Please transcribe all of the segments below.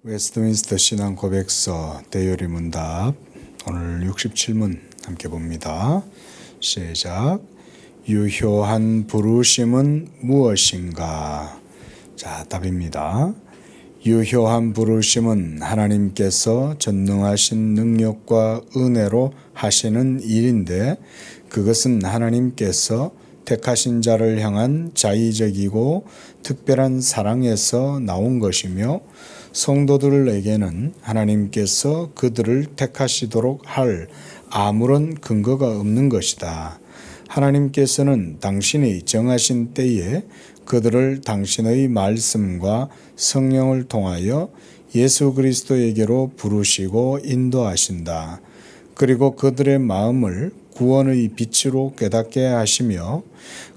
웨스트민스터 신앙 고백서 대요리 문답 오늘 67문 함께 봅니다. 시작. 유효한 부르심은 무엇인가? 자, 답입니다. 유효한 부르심은 하나님께서 전능하신 능력과 은혜로 하시는 일인데 그것은 하나님께서 택하신 자를 향한 자의적이고 특별한 사랑에서 나온 것이며 성도들에게는 하나님께서 그들을 택하시도록 할 아무런 근거가 없는 것이다. 하나님께서는 당신이 정하신 때에 그들을 당신의 말씀과 성령을 통하여 예수 그리스도에게로 부르시고 인도하신다. 그리고 그들의 마음을 구원의 빛으로 깨닫게 하시며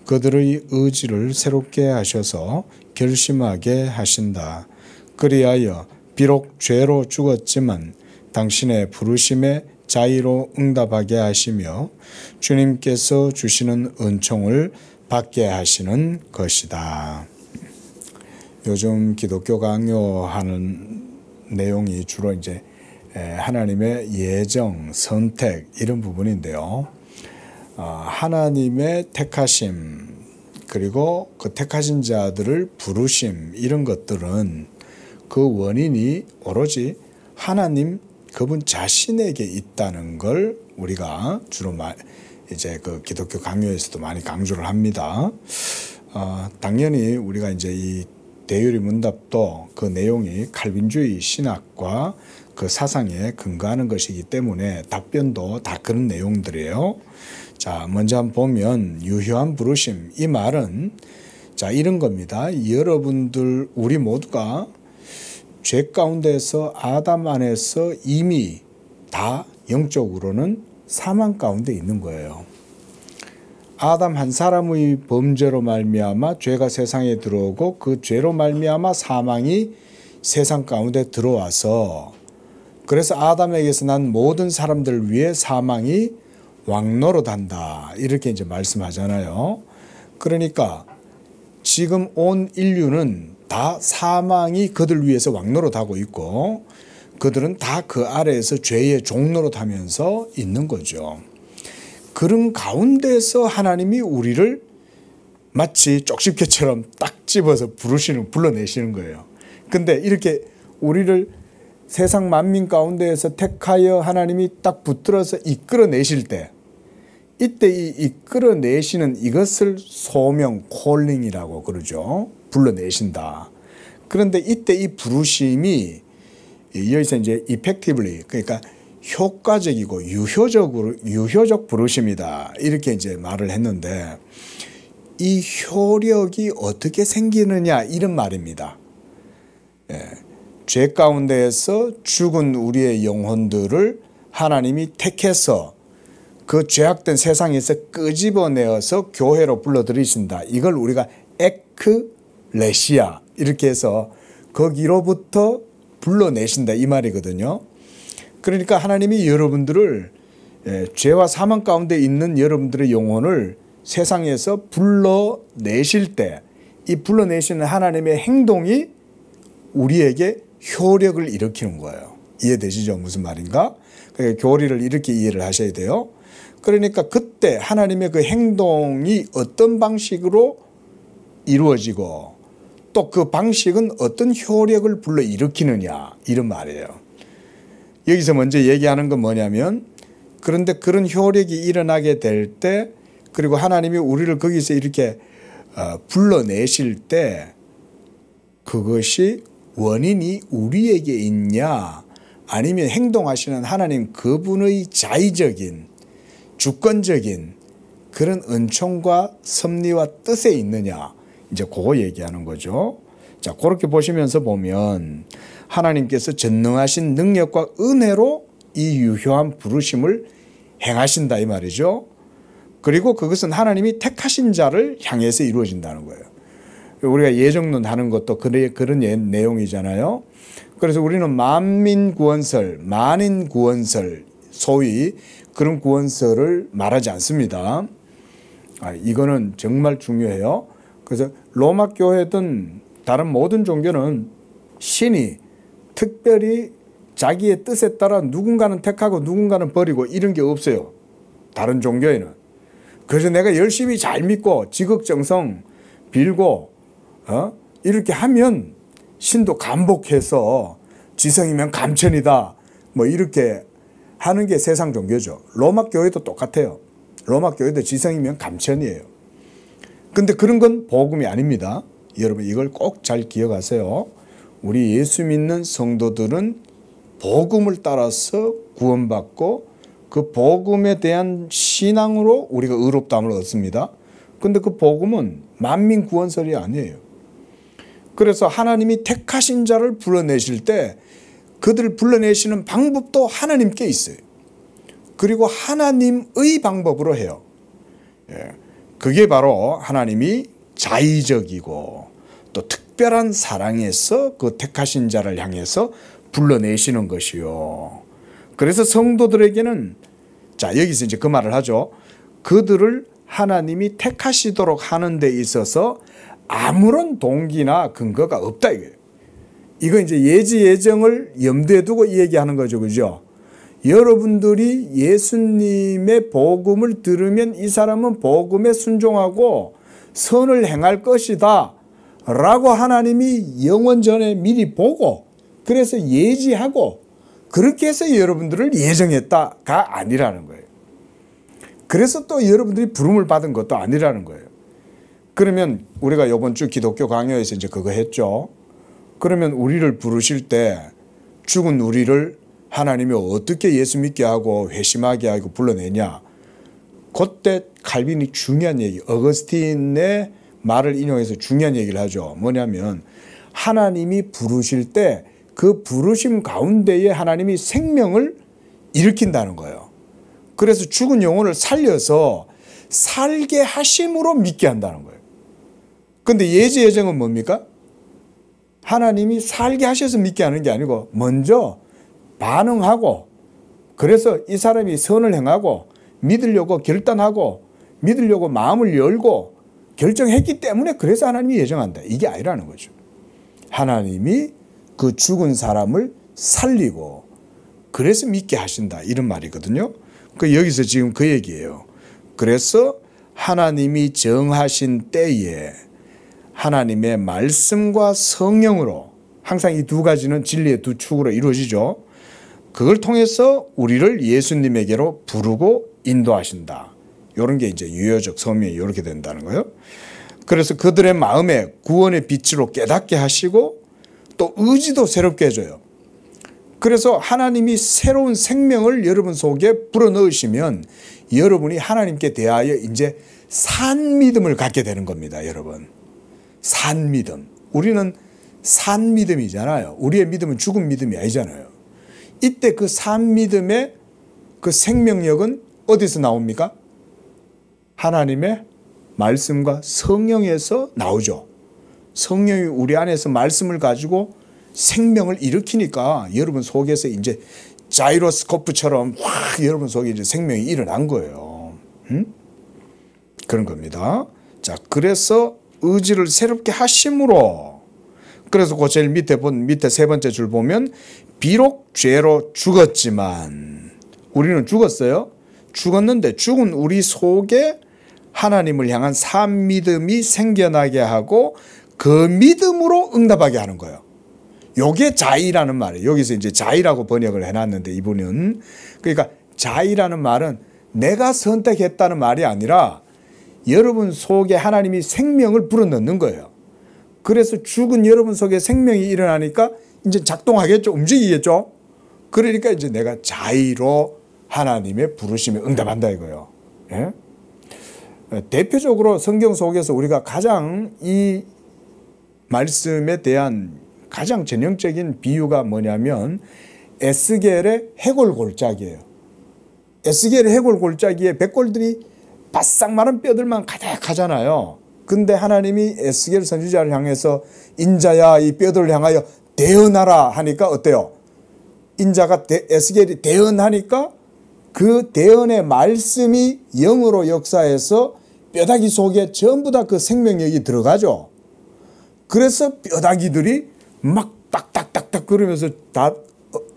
그들의 의지를 새롭게 하셔서 결심하게 하신다. 그리하여 비록 죄로 죽었지만 당신의 부르심에 자의로 응답하게 하시며 주님께서 주시는 은총을 받게 하시는 것이다. 요즘 기독교 강요하는 내용이 주로 이제 하나님의 예정, 선택 이런 부분인데요. 하나님의 택하심 그리고 그 택하신 자들을 부르심 이런 것들은 그 원인이 오로지 하나님 그분 자신에게 있다는 걸 우리가 주로 이제 그 기독교 강요에서도 많이 강조를 합니다. 당연히 우리가 이제 이 대요리 문답도 그 내용이 칼빈주의 신학과 그 사상에 근거하는 것이기 때문에 답변도 다 그런 내용들이에요. 자, 먼저 한번 보면 유효한 부르심 이 말은 자 이런 겁니다. 여러분들 우리 모두가 죄 가운데서 아담 안에서 이미 다 영적으로는 사망 가운데 있는 거예요. 아담 한 사람의 범죄로 말미암아 죄가 세상에 들어오고 그 죄로 말미암아 사망이 세상 가운데 들어와서 그래서 아담에게서 난 모든 사람들 위해 사망이 왕노릇한다 이렇게 이제 말씀하잖아요. 그러니까 지금 온 인류는 다 사망이 그들 위해서 왕노릇하고 있고 그들은 다 그 아래에서 죄의 종노릇하면서 있는 거죠. 그런 가운데서 하나님이 우리를 마치 쪽집게처럼 딱 집어서 불러내시는 거예요. 근데 이렇게 우리를 세상 만민 가운데에서 택하여 하나님이 딱 붙들어서 이끌어내실 때 이때 이 이끌어내시는 이것을 소명, 콜링이라고 그러죠. 불러내신다. 그런데 이때 이 부르심이 여기서 이제 effectively 그러니까 효과적이고 유효적 부르심이다. 이렇게 이제 말을 했는데 이 효력이 어떻게 생기느냐 이런 말입니다. 죄 가운데에서 죽은 우리의 영혼들을 하나님이 택해서 그 죄악된 세상에서 끄집어내어서 교회로 불러들이신다. 이걸 우리가 에클레시아 이렇게 해서 거기로부터 불러내신다 이 말이거든요. 그러니까 하나님이 여러분들을 죄와 사망 가운데 있는 여러분들의 영혼을 세상에서 불러내실 때 이 불러내시는 하나님의 행동이 우리에게 효력을 일으키는 거예요. 이해되시죠? 무슨 말인가? 그러니까 교리를 이렇게 이해를 하셔야 돼요. 그러니까 그때 하나님의 그 행동이 어떤 방식으로 이루어지고 또 그 방식은 어떤 효력을 불러일으키느냐 이런 말이에요. 여기서 먼저 얘기하는 건 뭐냐면 그런데 그런 효력이 일어나게 될 때 그리고 하나님이 우리를 거기서 이렇게 불러내실 때 그것이 원인이 우리에게 있냐 아니면 행동하시는 하나님 그분의 자의적인 주권적인 그런 은총과 섭리와 뜻에 있느냐 이제 그거 얘기하는 거죠. 자, 그렇게 보시면서 보면 하나님께서 전능하신 능력과 은혜로 이 유효한 부르심을 행하신다 이 말이죠. 그리고 그것은 하나님이 택하신 자를 향해서 이루어진다는 거예요. 우리가 예정론 하는 것도 그런 내용이잖아요. 그래서 우리는 만민 구원설, 만인 구원설 소위 그런 구원설을 말하지 않습니다. 이거는 정말 중요해요. 그래서 로마 교회든 다른 모든 종교는 신이 특별히 자기의 뜻에 따라 누군가는 택하고 누군가는 버리고 이런 게 없어요. 다른 종교에는. 그래서 내가 열심히 잘 믿고 지극정성 빌고 이렇게 하면 신도 감복해서 지성이면 감천이다. 뭐 이렇게 하는 게 세상 종교죠. 로마 교회도 똑같아요. 로마 교회도 지성이면 감천이에요. 근데 그런 건 복음이 아닙니다. 여러분 이걸 꼭 잘 기억하세요. 우리 예수 믿는 성도들은 복음을 따라서 구원받고 그 복음에 대한 신앙으로 우리가 의롭다함을 얻습니다. 근데 그 복음은 만민 구원설이 아니에요. 그래서 하나님이 택하신 자를 불러내실 때 그들을 불러내시는 방법도 하나님께 있어요. 그리고 하나님의 방법으로 해요. 그게 바로 하나님이 자의적이고 또 특별한 사랑에서 그 택하신 자를 향해서 불러내시는 것이요. 그래서 성도들에게는 자 여기서 이제 그 말을 하죠. 그들을 하나님이 택하시도록 하는 데 있어서 아무런 동기나 근거가 없다 이거예요. 이거 이제 예지 예정을 염두에 두고 얘기하는 거죠. 그죠? 여러분들이 예수님의 복음을 들으면 이 사람은 복음에 순종하고 선을 행할 것이다 라고 하나님이 영원 전에 미리 보고 그래서 예지하고 그렇게 해서 여러분들을 예정했다가 아니라는 거예요. 그래서 또 여러분들이 부름을 받은 것도 아니라는 거예요. 그러면 우리가 이번 주 기독교 강요에서 이제 그거 했죠. 그러면 우리를 부르실 때 죽은 우리를 하나님이 어떻게 예수 믿게 하고 회심하게 하고 불러내냐. 그때 칼빈이 중요한 얘기, 어거스틴의 말을 인용해서 중요한 얘기를 하죠. 뭐냐면 하나님이 부르실 때 그 부르심 가운데에 하나님이 생명을 일으킨다는 거예요. 그래서 죽은 영혼을 살려서 살게 하심으로 믿게 한다는 거예요. 그런데 예지 예정은 뭡니까? 하나님이 살게 하셔서 믿게 하는 게 아니고 먼저 반응하고 그래서 이 사람이 선을 행하고 믿으려고 결단하고 믿으려고 마음을 열고 결정했기 때문에 그래서 하나님이 예정한다. 이게 아니라는 거죠. 하나님이 그 죽은 사람을 살리고 그래서 믿게 하신다. 이런 말이거든요. 여기서 지금 그 얘기예요. 그래서 하나님이 정하신 때에 하나님의 말씀과 성령으로 항상 이 두 가지는 진리의 두 축으로 이루어지죠. 그걸 통해서 우리를 예수님에게로 부르고 인도하신다. 이런 게 이제 유효적 서명이 이렇게 된다는 거예요. 그래서 그들의 마음에 구원의 빛으로 깨닫게 하시고 또 의지도 새롭게 해줘요. 그래서 하나님이 새로운 생명을 여러분 속에 불어넣으시면 여러분이 하나님께 대하여 이제 산 믿음을 갖게 되는 겁니다. 여러분. 산 믿음. 우리는 산 믿음이잖아요. 우리의 믿음은 죽은 믿음이 아니잖아요. 이때 그 산 믿음의 그 생명력은 어디서 나옵니까? 하나님의 말씀과 성령에서 나오죠. 성령이 우리 안에서 말씀을 가지고 생명을 일으키니까 여러분 속에서 이제 자이로스코프처럼 확 여러분 속에 이제 생명이 일어난 거예요. 그런 겁니다. 자, 그래서 의지를 새롭게 하심으로 그래서 그 제일 밑에 세 번째 줄 보면 비록 죄로 죽었지만 우리는 죽었어요. 죽었는데 죽은 우리 속에 하나님을 향한 산 믿음이 생겨나게 하고 그 믿음으로 응답하게 하는 거예요. 요게 자의라는 말이에요. 여기서 이제 자의라고 번역을 해놨는데 이분은 그러니까 자의라는 말은 내가 선택했다는 말이 아니라 여러분 속에 하나님이 생명을 불어넣는 거예요. 그래서 죽은 여러분 속에 생명이 일어나니까 이제 작동하겠죠. 움직이겠죠. 그러니까 이제 내가 자의로 하나님의 부르심에 응답한다 이거예요. 예? 대표적으로 성경 속에서 우리가 가장 이 말씀에 대한 가장 전형적인 비유가 뭐냐면 에스겔의 해골골짜기예요. 에스겔의 해골골짜기에 백골들이 바싹 마른 뼈들만 가득하잖아요. 근데 하나님이 에스겔 선지자를 향해서 인자야 이 뼈들을 향하여 대언하라 하니까 어때요? 인자가 에스겔이 대언하니까 그 대언의 말씀이 영으로 역사해서 뼈다귀 속에 전부 다 그 생명력이 들어가죠. 그래서 뼈다귀들이 막 딱딱딱딱 그러면서 다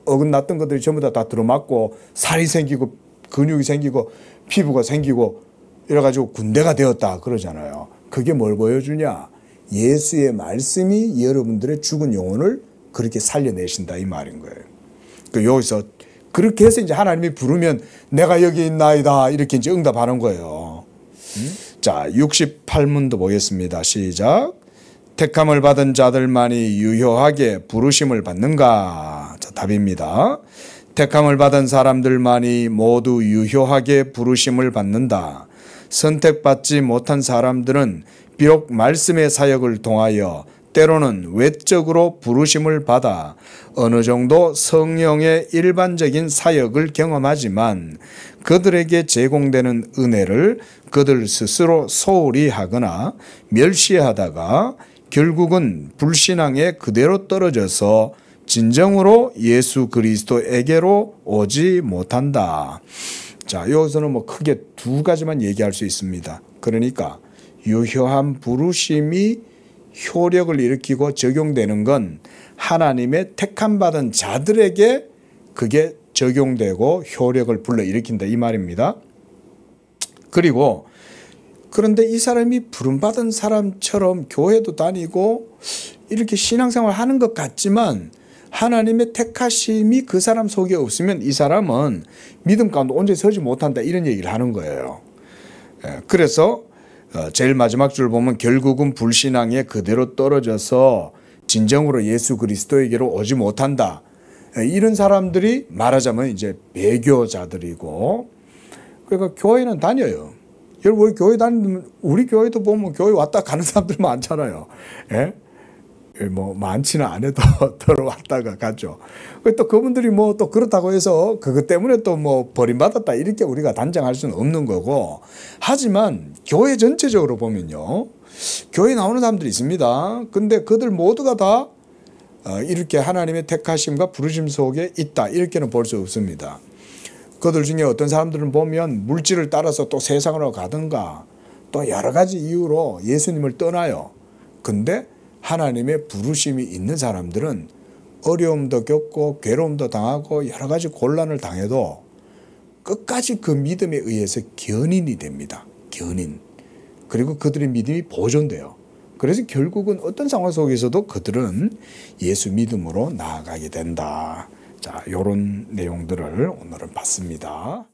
어긋났던 것들이 전부 다 들어맞고 살이 생기고 근육이 생기고 피부가 생기고 이래가지고 군대가 되었다 그러잖아요. 그게 뭘 보여주냐? 예수의 말씀이 여러분들의 죽은 영혼을 그렇게 살려내신다 이 말인 거예요. 여기서 그렇게 해서 이제 하나님이 부르면 내가 여기 있나이다 이렇게 이제 응답하는 거예요. 자, 68문도 보겠습니다. 시작. 택함을 받은 자들만이 유효하게 부르심을 받는가? 자, 답입니다. 택함을 받은 사람들만이 모두 유효하게 부르심을 받는다. 선택받지 못한 사람들은 비록 말씀의 사역을 통하여 때로는 외적으로 부르심을 받아 어느 정도 성령의 일반적인 사역을 경험하지만 그들에게 제공되는 은혜를 그들 스스로 소홀히 하거나 멸시하다가 결국은 불신앙에 그대로 떨어져서 진정으로 예수 그리스도에게로 오지 못한다. 자, 여기서는 뭐 크게 두 가지만 얘기할 수 있습니다. 그러니까 유효한 부르심이 효력을 일으키고 적용되는 건 하나님의 택함받은 자들에게 그게 적용되고 효력을 불러일으킨다 이 말입니다. 그리고 그런데 이 사람이 부름받은 사람처럼 교회도 다니고 이렇게 신앙생활 하는 것 같지만 하나님의 택하심이 그 사람 속에 없으면 이 사람은 믿음 가운데 온전히 서지 못한다 이런 얘기를 하는 거예요. 그래서 제일 마지막 줄 보면 결국은 불신앙에 그대로 떨어져서 진정으로 예수 그리스도에게로 오지 못한다. 이런 사람들이 말하자면 이제 배교자들이고, 그러니까 교회는 다녀요. 여러분, 우리 교회 다니면, 우리 교회도 보면 교회 왔다 가는 사람들 많잖아요. 예? 뭐, 많지는 않아도 들어왔다가 가죠. 또 그분들이 뭐 또 그렇다고 해서 그것 때문에 또 뭐 버림받았다 이렇게 우리가 단정할 수는 없는 거고, 하지만 교회 전체적으로 보면요. 교회 나오는 사람들이 있습니다. 근데 그들 모두가 다 이렇게 하나님의 택하심과 부르심 속에 있다. 이렇게는 볼 수 없습니다. 그들 중에 어떤 사람들은 보면 물질을 따라서 또 세상으로 가든가 또 여러 가지 이유로 예수님을 떠나요. 근데 하나님의 부르심이 있는 사람들은 어려움도 겪고 괴로움도 당하고 여러 가지 곤란을 당해도 끝까지 그 믿음에 의해서 견인이 됩니다. 견인. 그리고 그들의 믿음이 보존돼요. 그래서 결국은 어떤 상황 속에서도 그들은 예수 믿음으로 나아가게 된다. 자, 이런 내용들을 오늘은 봤습니다.